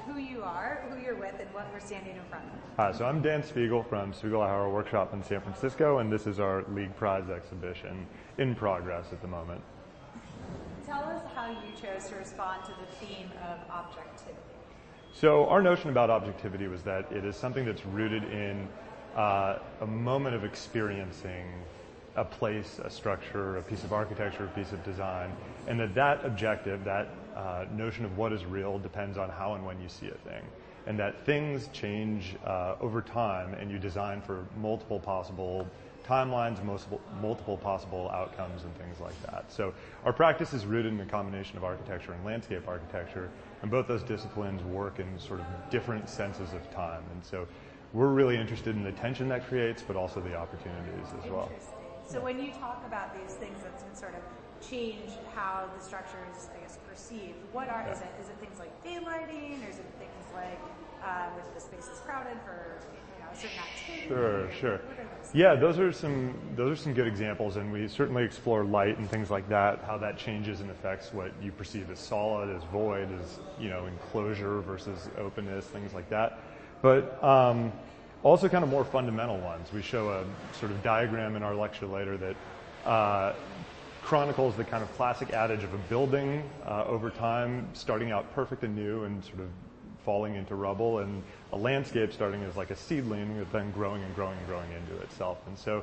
who you are, who you're with, and what we're standing in front of. Hi, so I'm Dan Spiegel from Spiegel-Auer Workshop in San Francisco, and this is our League Prize exhibition in progress at the moment. Tell us how you chose to respond to the theme of objectivity. So our notion about objectivity was that it is something that's rooted in a moment of experiencing a place, a structure, a piece of architecture, a piece of design, and that objective, that notion of what is real depends on how and when you see a thing, and that things change over time, and you design for multiple possible timelines, multiple possible outcomes, and things like that. So our practice is rooted in a combination of architecture and landscape architecture, and both those disciplines work in sort of different senses of time. And so we're really interested in the tension that creates, but also the opportunities as well. So when you talk about these things that can sort of change how the structure is, I guess, perceived, what are, is it things like daylighting, or is it things like if the space is crowded for a certain activity? Sure. Yeah, those are some good examples, and we certainly explore light and things like that, how that changes and affects what you perceive as solid, as void, as enclosure versus openness, things like that. But also kind of more fundamental ones. We show a sort of diagram in our lecture later that chronicles the kind of classic adage of a building over time starting out perfect and new and sort of falling into rubble, and a landscape starting as like a seedling, but then growing and growing and growing into itself. And so,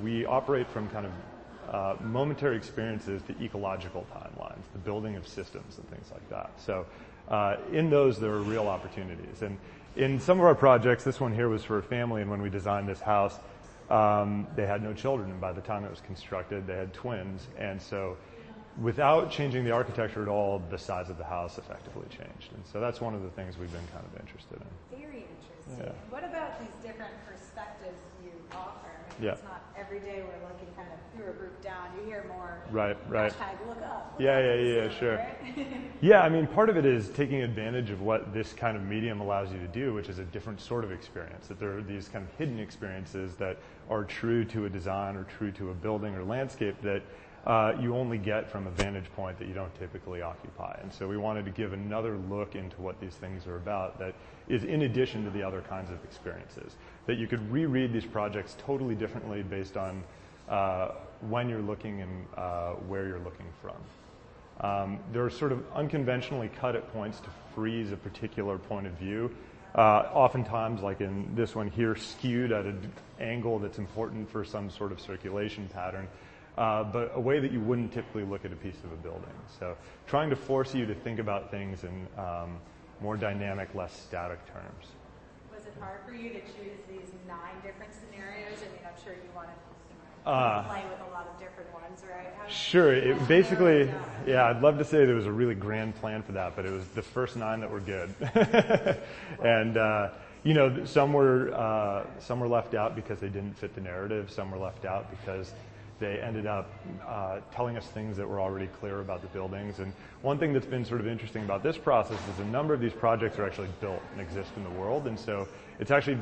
we operate from kind of momentary experiences to ecological timelines, the building of systems and things like that. So in those, there are real opportunities. And in some of our projects, this one here was for a family, and when we designed this house, they had no children, and by the time it was constructed, they had twins. And so without changing the architecture at all, the size of the house effectively changed. And so that's one of the things we've been kind of interested in. Very interesting. Yeah. What about these different perspectives you offer? It's not every day we're looking kind of through a roof down. You hear more right. hashtag look up. Sure. Right? Yeah, I mean, part of it is taking advantage of what this kind of medium allows you to do, which is a different sort of experience, that there are these kind of hidden experiences that are true to a design or true to a building or landscape that you only get from a vantage point that you don't typically occupy. And so we wanted to give another look into what these things are about that is in addition to the other kinds of experiences. That you could reread these projects totally differently based on when you're looking and where you're looking from. They're sort of unconventionally cut at points to freeze a particular point of view. Oftentimes, like in this one here, skewed at an angle that's important for some sort of circulation pattern. But a way that you wouldn't typically look at a piece of a building. So trying to force you to think about things in more dynamic, less static terms. Was it hard for you to choose these 9 different scenarios? I mean, I'm sure you want to play with a lot of different ones, right? Sure. It basically, I'd love to say there was a really grand plan for that, but it was the first 9 that were good. And some were left out because they didn't fit the narrative. Some were left out because they ended up telling us things that were already clear about the buildings. And one thing that's been sort of interesting about this process is a number of these projects are actually built and exist in the world. And so it's actually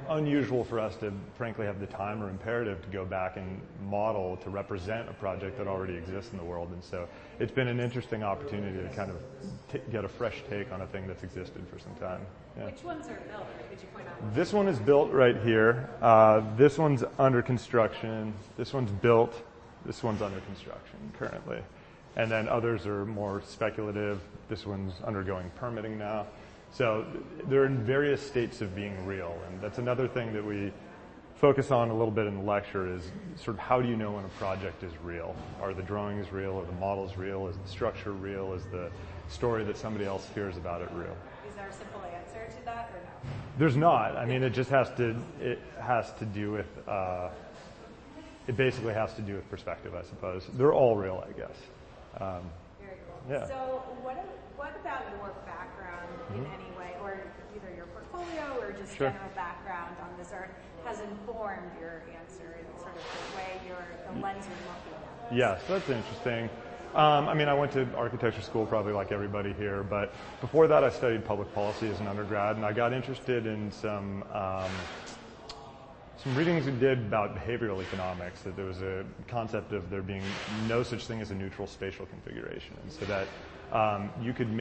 unusual for us to frankly have the time or imperative to go back and model to represent a project that already exists in the world. And so it's been an interesting opportunity to kind of get a fresh take on a thing that's existed for some time. Yeah. Which ones are built? Could you point out? This one is built right here. This one's under construction. This one's built. This one's under construction currently. And then others are more speculative. This one's undergoing permitting now. So they're in various states of being real. And that's another thing that we focus on a little bit in the lecture is sort of how do you know when a project is real? Are the drawings real? Are the models real? Is the structure real? Is the story that somebody else hears about it real? Is there a simple answer to that or no? There's not. I mean, it basically has to do with perspective, I suppose. They're all real, I guess. Very cool. Yeah. So what about your background in any way, or either your portfolio or just general background on this art has informed your answer in sort of the way the lens you're looking at? Yes, that's interesting. I went to architecture school probably like everybody here, but before that I studied public policy as an undergrad, and I got interested in some readings we did about behavioral economics, that there was a concept of there being no such thing as a neutral spatial configuration, and so that you could